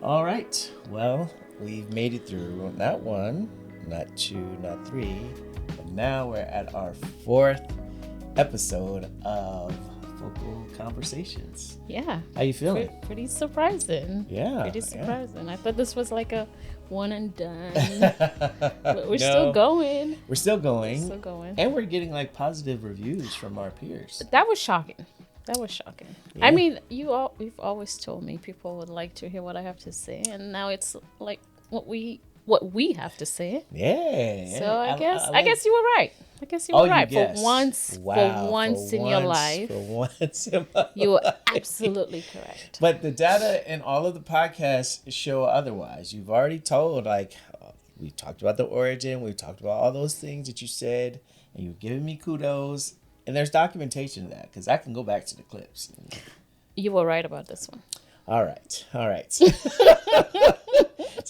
All right. Well, we've made it through not one, not two, not three, but now we're at our fourth episode of Focal Conversations. Yeah. How you feeling? Pretty surprising. Yeah. Pretty surprising. I thought this was like a one and done. But No, we're still going. We're still going. Still going. And we're getting like positive reviews from our peers. That was shocking. That was shocking. Yeah. I mean, you've always told me people would like to hear what I have to say, and now it's like what we have to say. Yeah. So I guess you were right. I guess you were right. You guessed. For once in your life. For once in my You were life. absolutely correct. But the data in all of the podcasts show otherwise. You've already told, we talked about the origin. We talked about all those things that you said, and you've given me kudos. And there's documentation of that, because I can go back to the clips. You were right about this one. All right. So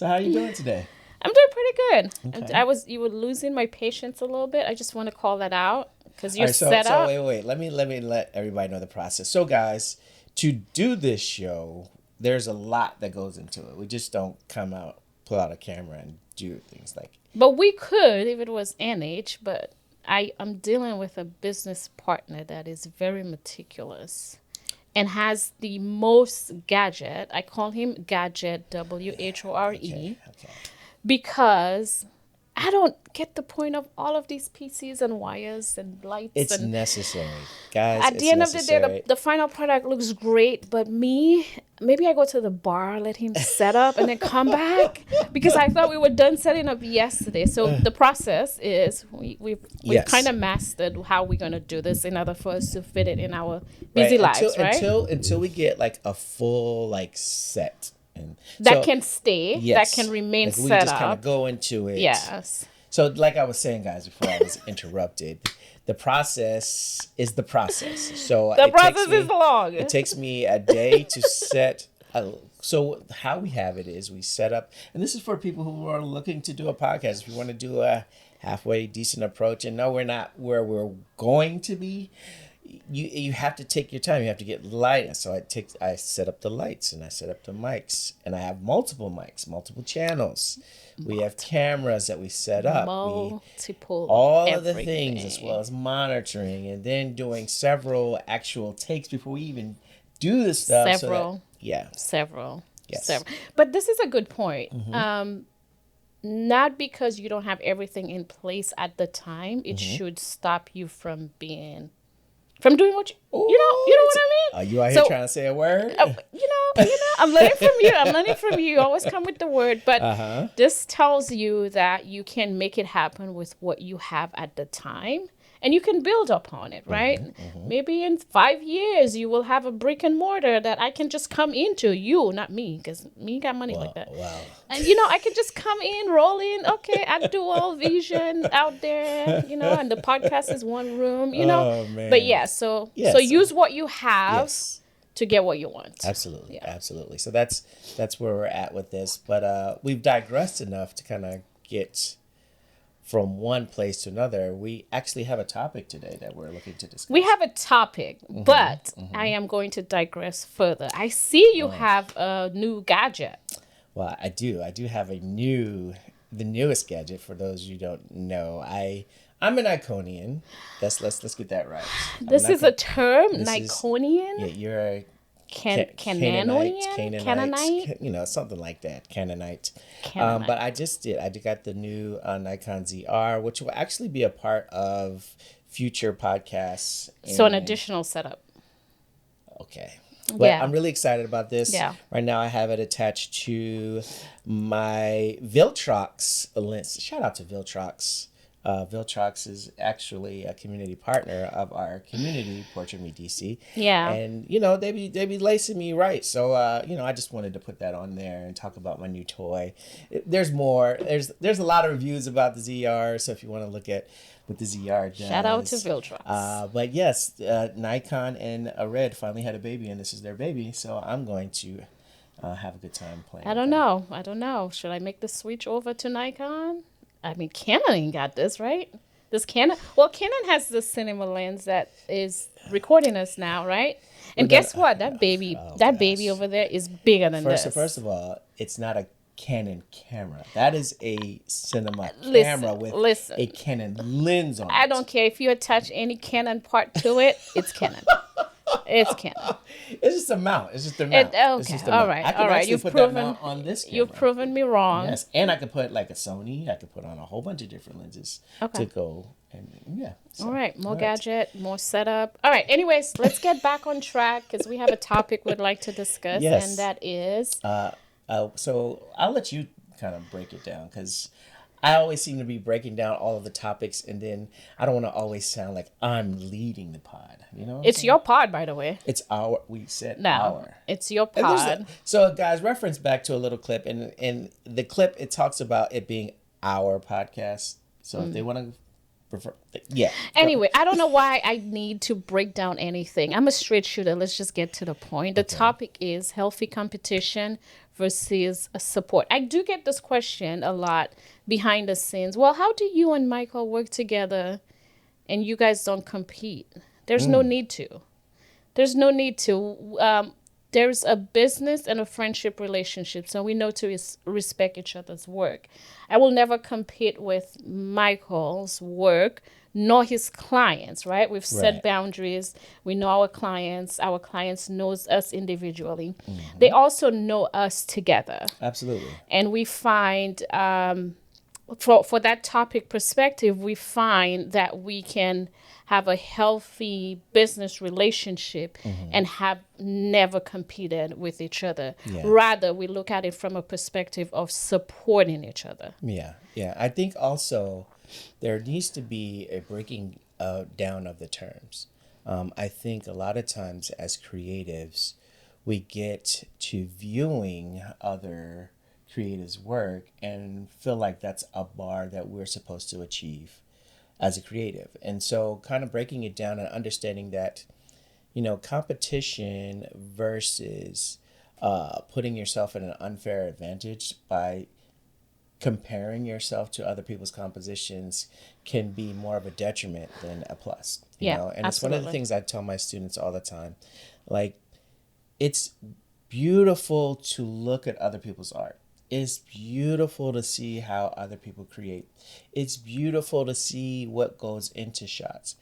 how are you doing today? I'm doing pretty good. Okay. You were losing my patience a little bit. I just want to call that out because you're All right, set up. Wait. Let me let everybody know the process. So, guys, to do this show, there's a lot that goes into it. We just don't pull out a camera and do things like. But we could if it was NH, but I'm dealing with a business partner that is very meticulous and has the most gadget. I call him Gadget, WHORE, Okay. because I don't get the point of all of these PCs and wires and lights. It's and necessary, guys. at the end of the day, the final product looks great, but maybe I go to the bar, let him set up, and then come back, because I thought we were done setting up yesterday. So the process is we've kind of mastered how we're going to do this in order for us to fit it in our busy lives, right? Until we get like a full set. And that can stay, yes, that can remain we set just up. kind of go into it. Yes. So like I was saying, guys, before I was interrupted, the process is the process. So the process is long. It takes me a day to set. So how we have it is we set up, and this is for people who are looking to do a podcast. If you want to do a halfway decent approach, and no, we're not where we're going to be. You have to take your time. You have to get light. So I set up the lights, and I set up the mics, and I have multiple mics, multiple channels. We have cameras that we set up. All of the things, as well as monitoring, and then doing several actual takes before we even do the stuff. Several. Yes. But this is a good point. Mm-hmm. Not because you don't have everything in place at the time, it should stop you from doing what you know what I mean? Are you out here trying to say a word? I'm learning from you. You always come with the word, but this tells you that you can make it happen with what you have at the time, and you can build upon it, right? Maybe in 5 years you will have a brick and mortar that I can just come into. You, not me, because me got money like that. Wow. And I can just come in, roll in. Okay, I do all vision out there, and the podcast is one room, Oh, man. But so use what you have to get what you want. Absolutely. So that's where we're at with this. But we've digressed enough to kind of get from one place to another. We actually have a topic today that we're looking to discuss. We have a topic, but I am going to digress further. I see you have a new gadget. Well, I do. I do have the newest gadget. For those you don't know, I'm an Iconian. Let's get that right. This is a term, Iconian. Yeah, you're a Canaanite, something like that. Canaanite. But I got the new Nikon ZR, which will actually be a part of future podcasts. So an additional setup. Okay. But I'm really excited about this. Yeah. Right now I have it attached to my Viltrox lens. Shout out to Viltrox. Viltrox is actually a community partner of our community, Portrait Me DC. Yeah. And, they be lacing me right. So, I just wanted to put that on there and talk about my new toy. There's more. There's a lot of reviews about the ZR. So if you want to look at what the ZR does. Shout out to Viltrox. But yes, Nikon and Red finally had a baby, and this is their baby. So I'm going to have a good time playing. I don't know. Should I make the switch over to Nikon? I mean, Canon got this, right? This Canon, well, Canon has the cinema lens that is recording us now, right? We're And gonna, guess what? That baby gosh. over there is bigger than First this. of all, it's not a Canon camera. That is a cinema Listen, camera with listen. a Canon lens on I it. don't care if you attach any Canon part to it. It's Canon. It's Canon. It's just a mount. It's just a It mount. It's okay. just a All mount. right. I All can right. actually You've put that proven mount on this you've camera. proven me wrong. Yes, and I could put like a Sony. I could put on a whole bunch of different lenses Okay. to go and yeah. So, All right, more all right. gadget, more setup. All right, anyways, let's get back on track because we have a topic we'd like to discuss, Yes. and that is So I'll let you kind of break it down because I always seem to be breaking down all of the topics, and then I don't want to always sound like I'm leading the pod. You know, what I'm it's saying? your pod, by the way. It's our. We said No, our. it's your And there's pod. so guys, reference back to a little clip, and in the clip it talks about it being our podcast. So if they want to prefer, yeah. Anyway, I don't know why I need to break down anything. I'm a straight shooter. Let's just get to the point. The topic is healthy competition versus support. I do get this question a lot behind the scenes. Well, how do you and Michael work together and you guys don't compete? There's no need to. There's no need to. There's a business and a friendship relationship, so we know to respect each other's work. I will never compete with Michael's work nor his clients, right? We've set Right. boundaries. We know our clients. Our clients knows us individually. They also know us together. Absolutely. And we find for that topic perspective, we find that we can have a healthy business relationship and have never competed with each other. Yeah. Rather, we look at it from a perspective of supporting each other. Yeah, yeah. I think also there needs to be a breaking down of the terms. I think a lot of times as creatives, we get to viewing other creatives' work and feel like that's a bar that we're supposed to achieve as a creative. And so kind of breaking it down and understanding that, competition versus putting yourself in an unfair advantage by comparing yourself to other people's compositions can be more of a detriment than a plus. Yeah, And it's one of the absolutely. things I tell my students all the time. Like, it's beautiful to look at other people's art. It's beautiful to see how other people create. It's beautiful to see what goes into shots.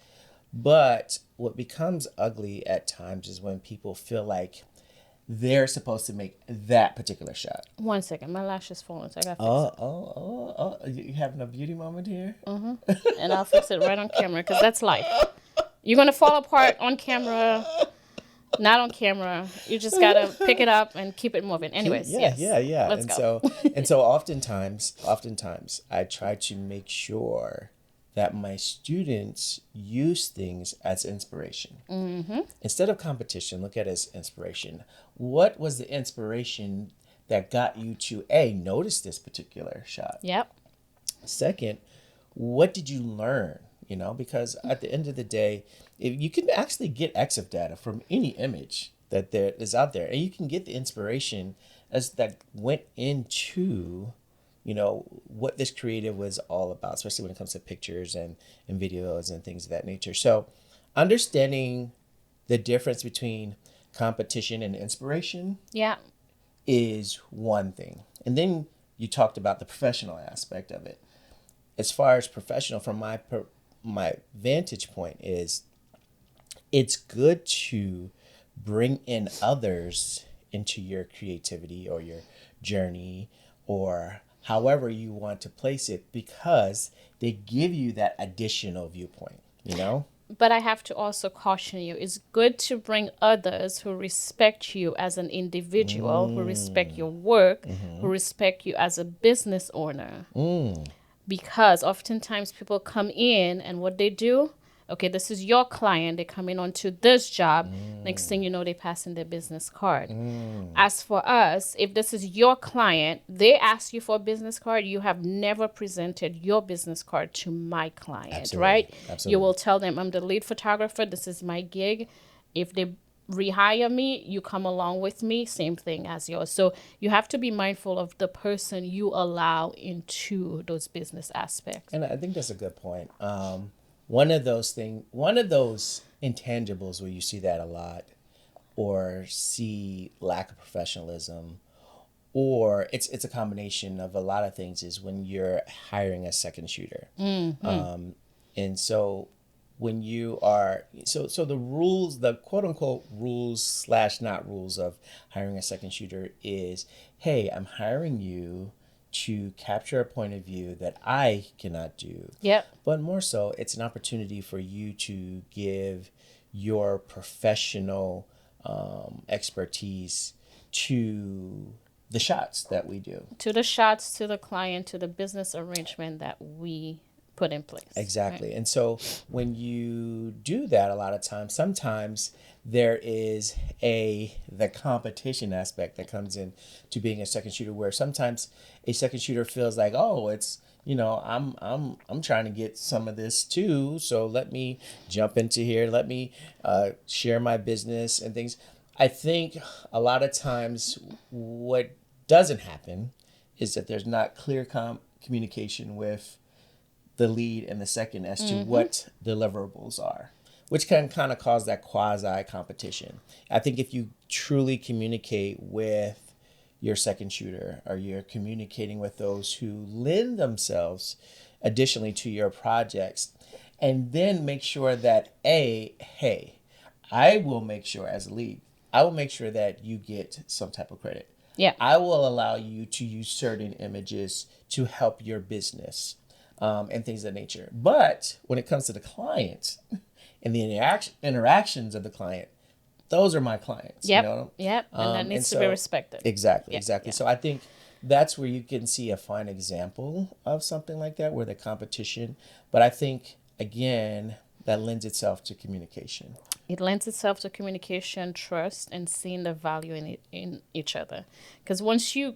But what becomes ugly at times is when people feel like they're supposed to make that particular shot. 1 second, my lash is falling, so I got to fix Oh, you having a beauty moment here? it. And I'll fix it right on camera because that's life. You're going to fall apart on camera, not on camera. You just got to pick it up and keep it moving. Anyways, yes. Yeah. Let's and go. so oftentimes I try to make sure that my students use things as inspiration. Instead of competition, look at it as inspiration. What was the inspiration that got you to notice this particular shot? Yep. Second, what did you learn? Because at the end of the day, if you can actually get EXIF data from any image that there is out there, and you can get the inspiration as that went into, what this creative was all about, especially when it comes to pictures and videos and things of that nature. So understanding the difference between competition and inspiration Yeah. is one thing. And then you talked about the professional aspect of it. As far as professional, from my vantage point is, it's good to bring in others into your creativity or your journey or however you want to place it, because they give you that additional viewpoint, But I have to also caution you. It's good to bring others who respect you as an individual, who respect your work, who respect you as a business owner. Because oftentimes people come in and what they do, okay, this is your client. They come in onto this job. Next thing you know, they pass in their business card. As for us, if this is your client, they ask you for a business card. You have never presented your business card to my client, Absolutely. right? Absolutely. You will tell them, I'm the lead photographer. This is my gig. If they rehire me, you come along with me, same thing as yours. So you have to be mindful of the person you allow into those business aspects. And I think that's a good point. One of those intangibles where you see that a lot, or see lack of professionalism, or it's a combination of a lot of things, is when you're hiring a second shooter. And so when you are so the rules, the quote unquote rules slash not rules of hiring a second shooter is, hey, I'm hiring you to capture a point of view that I cannot do. Yep. But more so, it's an opportunity for you to give your professional expertise to the shots that we do. To the shots, to the client, to the business arrangement that we put in place. Exactly. Right? And so when you do that, a lot of times, sometimes there is the competition aspect that comes in to being a second shooter, where sometimes a second shooter feels like, oh, it's, I'm trying to get some of this too, so let me jump into here, let me share my business and things. I think a lot of times what doesn't happen is that there's not clear communication with the lead and the second as to what deliverables are, which can kind of cause that quasi competition. I think if you truly communicate with your second shooter, or you're communicating with those who lend themselves additionally to your projects, and then make sure that hey, I will make sure as a lead, I will make sure that you get some type of credit. Yeah. I will allow you to use certain images to help your business, and things of that nature. But when it comes to the client and the interactions of the client, those are my clients. Yep. Yep. And that needs to be respected. Exactly. Yeah, Exactly. yeah. So I think that's where you can see a fine example of something like that, where the competition. But I think, again, that lends itself to communication. It lends itself to communication, trust, and seeing the value in each other. Because once you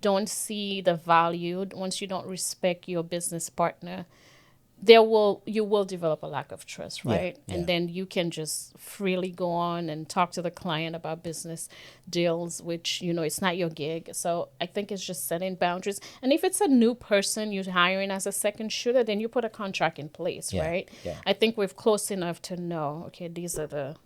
don't see the value, once you don't respect your business partner, you will develop a lack of trust, Yeah, right? yeah. And then you can just freely go on and talk to the client about business deals, which it's not your gig. So I think it's just setting boundaries. And if it's a new person you're hiring as a second shooter, then you put a contract in place, Yeah, right? yeah. I think we're close enough to know, okay, these are the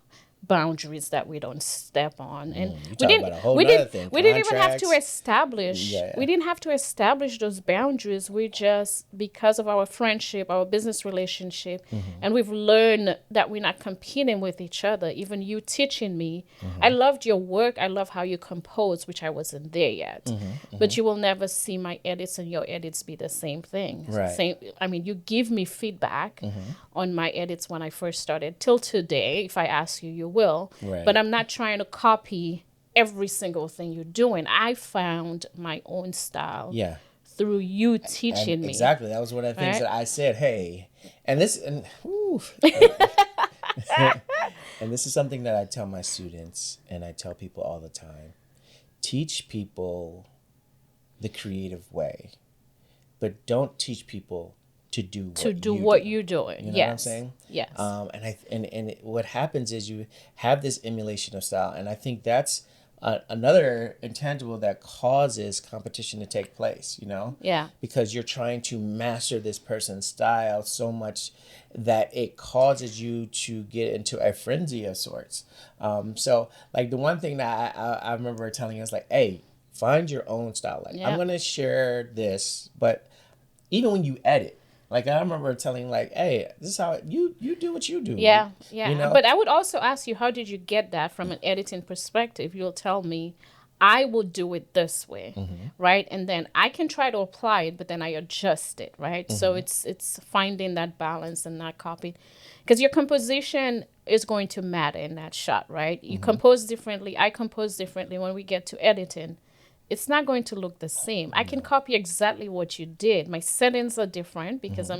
boundaries that we don't step on. And You we talk didn't about a whole we nother didn't thing. we didn't even have to Contracts. establish Yeah. we didn't have to establish those boundaries. We just, because of our friendship, our business relationship, and we've learned that we're not competing with each other. Even you teaching me, I loved your work, I love how you compose, which I wasn't there yet. But you will never see my edits and your edits be the same thing. Right. Same, I mean, you give me feedback on my edits when I first started. Till today, if I ask you, you will. Right. But I'm not trying to copy every single thing you're doing. I found my own style Yeah. through you And teaching me. exactly. That was one of the things Right. that I said, hey, and this, and and this is something that I tell my students, and I tell people all the time. Teach people the creative way, but don't teach people to do what you're doing. You know Yes. what I'm saying? Yes. What happens is you have this emulation of style, and I think that's another intangible that causes competition to take place. Yeah. Because you're trying to master this person's style so much that it causes you to get into a frenzy of sorts. So like the one thing that I remember telling you is like, hey, find your own style. Like, Yeah. I'm gonna share this, but even when you edit, like I remember telling like, hey, this is how you do what you do. Yeah, yeah. You know? But I would also ask you, how did you get that from an editing perspective? You'll tell me, I will do it this way, right? And then I can try to apply it, but then I adjust it, right? So it's finding that balance and not copying, because your composition is going to matter in that shot, right? You compose differently. I compose differently. When we get to editing, it's not going to look the same. I can copy exactly what you did. My settings are different because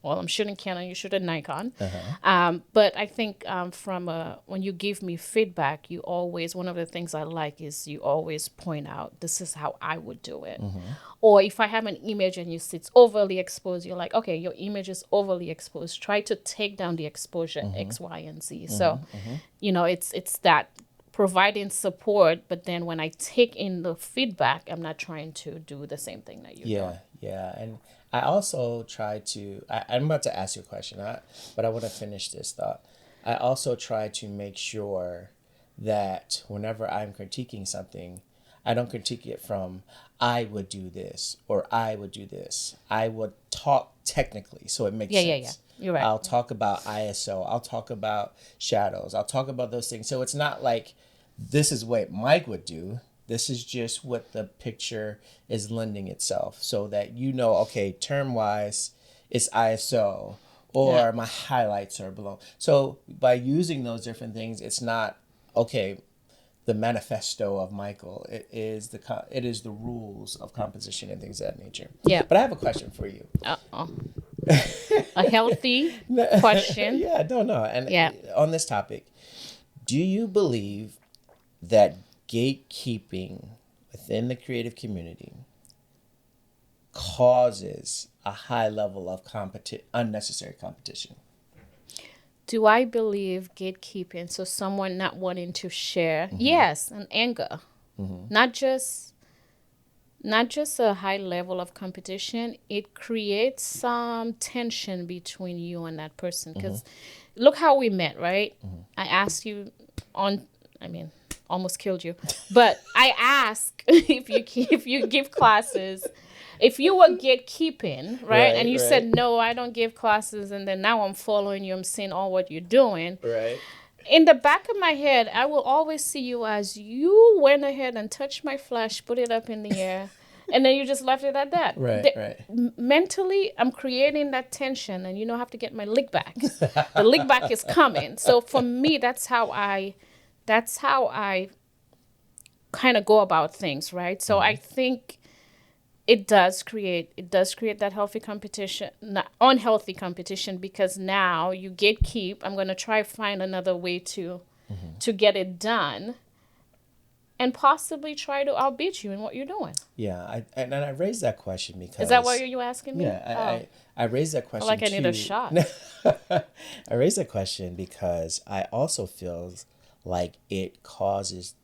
well, I'm shooting Canon, you shoot a Nikon. Uh-huh. But I think when you give me feedback, you always, one of the things I like is you always point out, this is how I would do it. Or if I have an image and you see it's overly exposed, you're like, okay, your image is overly exposed. Try to take down the exposure X, Y, and Z. So, it's that providing support, but then when I take in the feedback, I'm not trying to do the same thing that you're doing. Yeah. And I also try to, I'm about to ask you a question, but I want to finish this thought. I also try to make sure that whenever I'm critiquing something, I don't critique it from, I would do this or I would do this. I would talk technically so it makes sense. Yeah. You're right. I'll talk about ISO. I'll talk about shadows. I'll talk about those things. So it's not like this is what Mike would do. This is just what the picture is lending itself so that okay, term wise, it's ISO or my highlights are below. So by using those different things, it's not, okay, the manifesto of Michael. It is the rules of composition and things of that nature. Yeah. But I have a question for you. A healthy question. Yeah, I don't know. And on this topic, do you believe that gatekeeping within the creative community causes a high level of unnecessary competition? Do I believe gatekeeping? So someone not wanting to share. Yes, and anger. Not just a high level of competition. It creates some tension between you and that person. Because look how we met, right? I asked you almost killed you. But I ask if you give classes, if you were gatekeeping, right? And you said, no, I don't give classes. And then now I'm following you. I'm seeing all what you're doing. Right. In the back of my head, I will always see you as you went ahead and touched my flash, put it up in the air. And then you just left it at that. Right. Mentally, I'm creating that tension. And I have to get my lick back. The lick back is coming. So for me, that's how I kind of go about things, right? So I think it does create that healthy competition, not unhealthy competition, because now you gatekeep. I'm going to try find another way to get it done, and possibly try to outbeat you in what you're doing. Yeah, I raised that question because... Is that what you asking me? Yeah, I raised that question like I need a shot. I raised that question because I also feel like it causes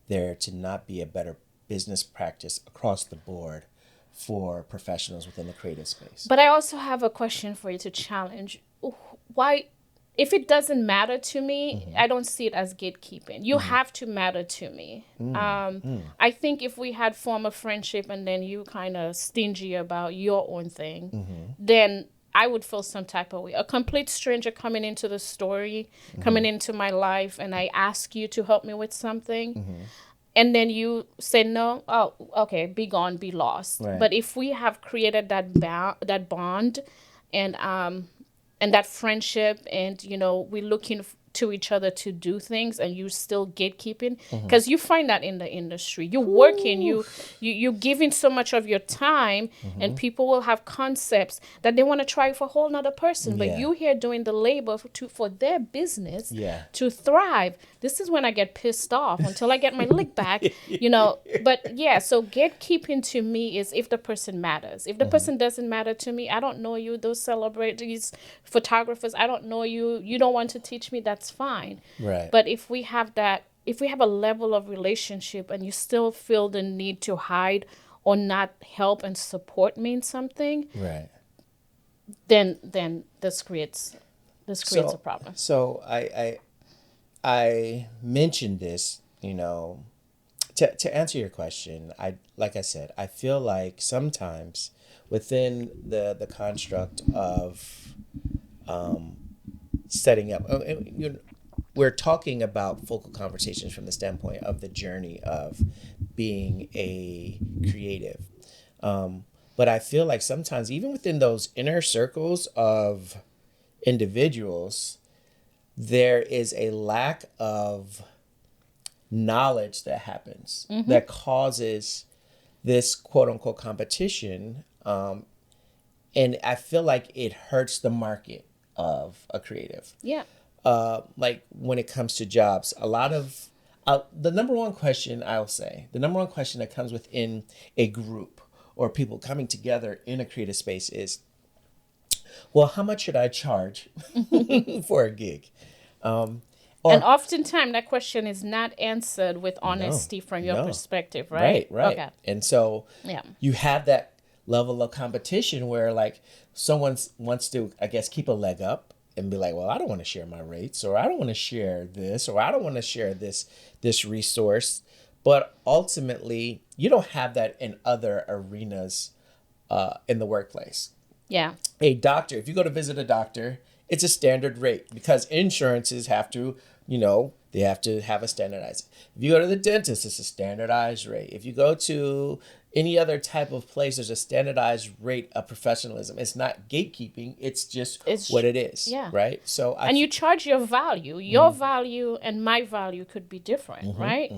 there to not be a better business practice across the board for professionals within the creative space. But I also have a question for you to challenge. Why, if it doesn't matter to me, I don't see it as gatekeeping. You have to matter to me. I think if we had formed a friendship and then you kind of stingy about your own thing, then I would feel some type of way. A complete stranger coming into the story, coming into my life, and I ask you to help me with something. And then you say no, oh, okay, be gone, be lost. Right. But if we have created that bond and that friendship, and we're looking to each other to do things, and you still gatekeeping, because you find that in the industry, you're working, you're giving so much of your time, and people will have concepts that they want to try for a whole nother person, but you here doing the labor for their business to thrive. This is when I get pissed off until I get my lick back, But so gatekeeping to me is if the person matters. If the person doesn't matter to me, I don't know you, those celebrities, photographers, I don't know you, you don't want to teach me, that's fine. Right. But if we have a level of relationship and you still feel the need to hide or not help and support me in something, right, then this creates a problem. So I mentioned this, to answer your question. Like I said, I feel like sometimes within the construct of setting up, we're talking about focal conversations from the standpoint of the journey of being a creative. But I feel like sometimes even within those inner circles of individuals, there is a lack of knowledge that happens that causes this quote unquote competition. And I feel like it hurts the market of a creative. Yeah. Like when it comes to jobs, a lot of the number one question I'll say, the number one question that comes within a group or people coming together in a creative space is, well, how much should I charge for a gig? And Or oftentimes that question is not answered with no, honesty from your no, perspective, right? right, right. Okay. And so Yeah. you have that level of competition where like someone wants to, I guess, keep a leg up and be like, well, I don't want to share my rates, or I don't want to share this, or I don't want to share this resource. But ultimately, you don't have that in other arenas in the workplace. Yeah. A doctor, if you go to visit a doctor, it's a standard rate because insurances have to, they have to have a standardized. If you go to the dentist, it's a standardized rate. If you go to any other type of place, there's a standardized rate of professionalism. It's not gatekeeping. It's just what it is. Yeah. Right. So And you charge your value. Your value and my value could be different, right?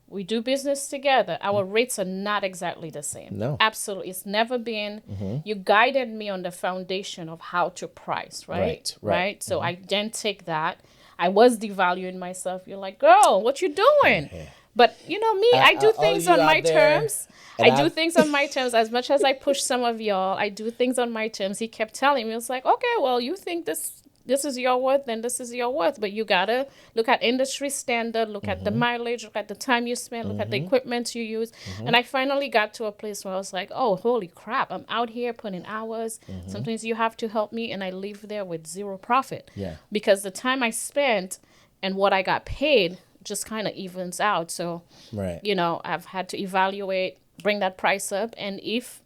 We do business together. Our rates are not exactly the same. No. Absolutely. It's never been. You guided me on the foundation of how to price, right? Right. So I then take that. I was devaluing myself. You're like, girl, what you doing? But you know me, I do all things you on out my there, terms. and I do I've- things on my terms. As much as I push some of y'all, I do things on my terms. He kept telling me, it's like, okay, well, you think this is your worth, then this is your worth. But you gotta look at industry standard, look at the mileage, look at the time you spend, look at the equipment you use. And I finally got to a place where I was like, oh, holy crap, I'm out here putting hours. Sometimes you have to help me, and I leave there with zero profit. Yeah. Because the time I spent and what I got paid just kind of evens out. So, Right. I've had to evaluate, bring that price up, and if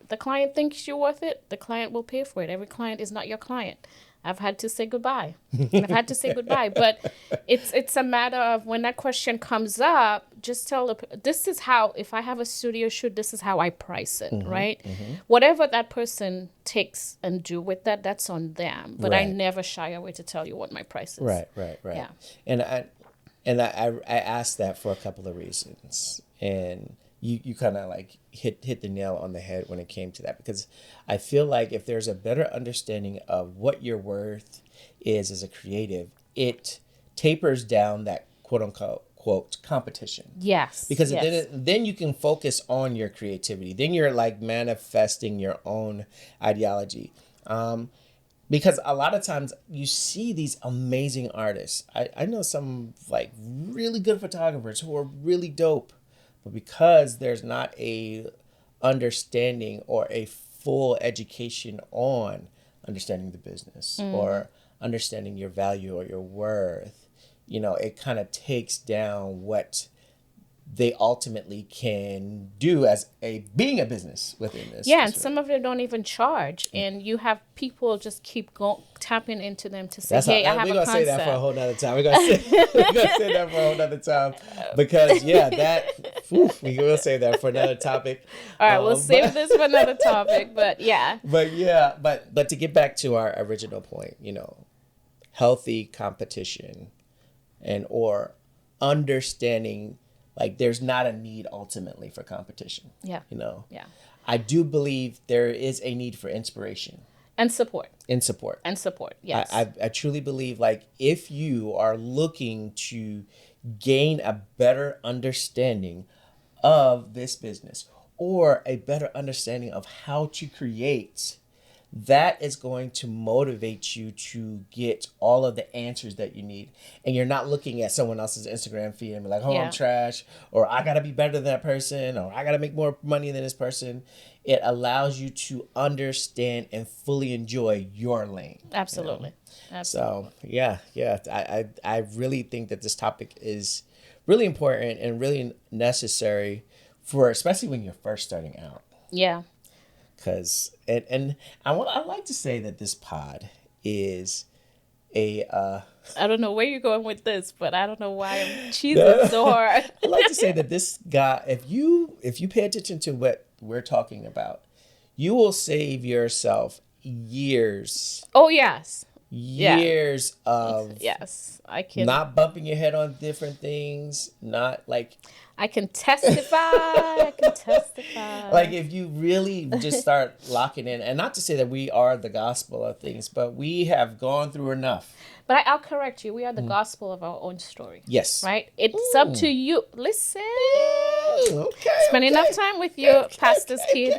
the client thinks you're worth it, the client will pay for it. Every client is not your client. I've had to say goodbye. But it's a matter of when that question comes up, just tell this is how, if I have a studio shoot, this is how I price it, right? Whatever that person takes and do with that, that's on them. But I Right. never shy away to tell you what my price is. Right. Yeah. And I asked that for a couple of reasons, and you kind of like hit the nail on the head when it came to that, because I feel like if there's a better understanding of what your worth is as a creative, it tapers down that quote unquote competition. Yes. Because yes. then you can focus on your creativity. Then you're like manifesting your own ideology. Because a lot of times you see these amazing artists. I know some like really good photographers who are really dope, but because there's not a understanding or a full education on understanding the business or understanding your value or your worth, it kind of takes down what they ultimately can do as being a business within this. Yeah, and some of them don't even charge, and you have people just keep tapping into them to say, "Hey, I have a concept." We're gonna say that for a whole nother time. We're gonna say that for a whole nother time because we will say that for another topic. All right, we'll save this for another topic, but yeah. But to get back to our original point, healthy competition or understanding. Like there's not a need ultimately for competition. Yeah. Yeah. I do believe there is a need for inspiration. And support. Yes. I truly believe like if you are looking to gain a better understanding of this business or a better understanding of how to create, that is going to motivate you to get all of the answers that you need. And you're not looking at someone else's Instagram feed and be like, oh, I'm trash, or I got to be better than that person, or I got to make more money than this person. It allows you to understand and fully enjoy your lane. Absolutely. So, yeah. I really think that this topic is really important and really necessary especially when you're first starting out. Yeah. Because I like to say that this pod is a I don't know where you're going with this, but I don't know why I'm cheesing so hard. I like to say that this guy, if you pay attention to what we're talking about, you will save yourself years. Oh yes. Years of I can not bumping your head on different things, not like I can testify. I can testify. Like if you really just start locking in, and not to say that we are the gospel of things, but we have gone through enough. But I'll correct you. We are the gospel of our own story. Yes. Right? It's up to you. Listen. Okay. Spend enough time with your pastor's kid.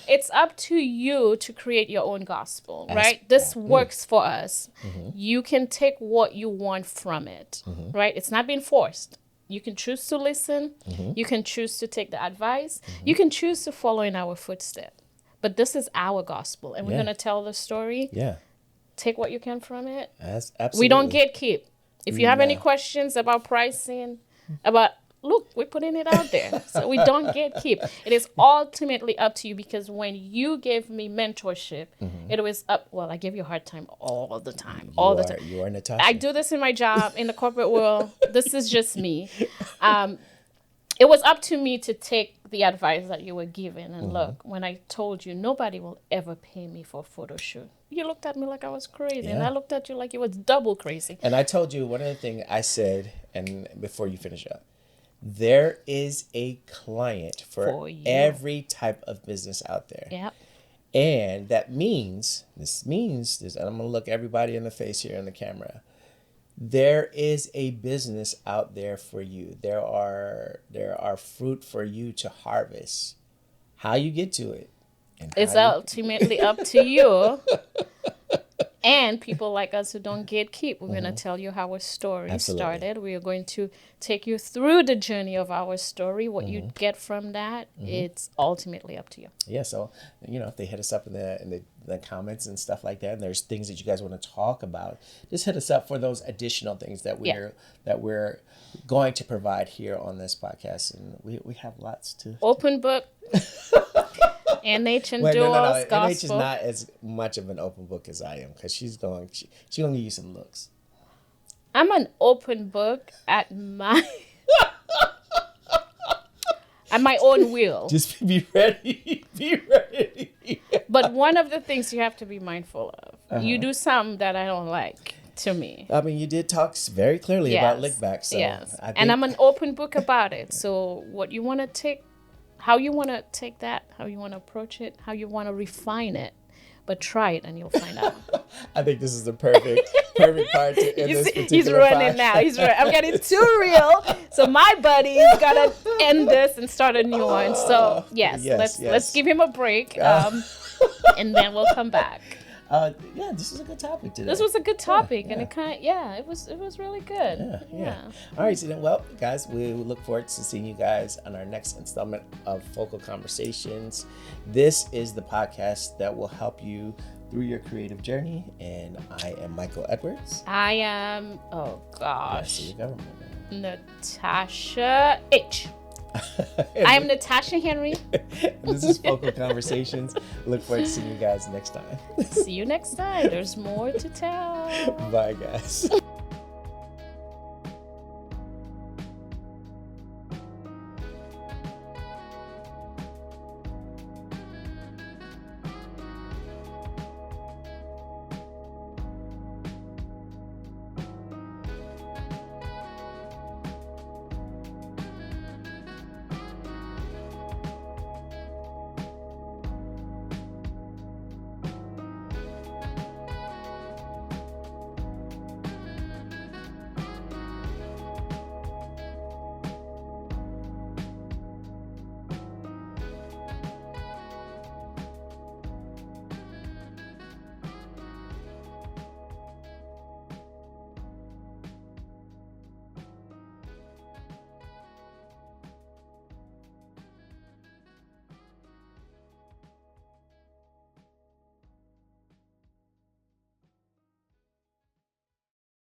It's up to you to create your own gospel, right? This works for us. You can take what you want from it, right? It's not being forced. You can choose to listen. You can choose to take the advice. You can choose to follow in our footsteps. But this is our gospel, and we're going to tell the story. Yeah. Take what you can from it. Absolutely. We don't gatekeep. If you have any questions about pricing, look, we're putting it out there. So we don't gatekeep. It is ultimately up to you, because when you gave me mentorship, it was I give you a hard time all the time. The time. You are Natasha. I do this in my job, in the corporate world. This is just me. It was up to me to take the advice that you were given. And look, when I told you nobody will ever pay me for a photo shoot, you looked at me like I was crazy. And I looked at you like you was double crazy. And I told you one of the things I said, and before you finish up, there is a client for every type of business out there. Yep. And this means, and I'm going to look everybody in the face here on the camera. There is a business out there for you. There are fruit for you to harvest. How you get to it? It's ultimately up to you. And people like us who don't gatekeep, we're going to tell you how our story started. We are going to take you through the journey of our story. What you get from that, it's ultimately up to you. Yeah, so, if they hit us up in the comments and stuff like that, and there's things that you guys want to talk about, just hit us up for those additional things that we're going to provide here on this podcast. And we have lots to... Open book. NH and Duals Gospel. NH is not as much of an open book as I am, because she's going to give you some looks. I'm an open book at my own will. Just be ready. Be ready. But one of the things you have to be mindful of, you do something that I don't like to me. I mean, you did talk very clearly about lickback. So and I'm an open book about it. So what you want to take, how you want to take that, how you want to approach it, how you want to refine it. But try it and you'll find out. I think this is the perfect part to end this particular He's running podcast. now. He's running. I'm getting too real. So my buddy's got to end this and start a new one. So let's give him a break. And then we'll come back. This is a good topic today. This was a good topic, and it was really good. Yeah. All right, so then, well, guys, we look forward to seeing you guys on our next installment of Focal Conversations. This is the podcast that will help you through your creative journey, and I am Michael Edwards. I am, Yes, Natasha H. I am Natasha Henry. This is Focal Conversations. Look forward to seeing you guys next time. See you next time. There's more to tell. Bye, guys.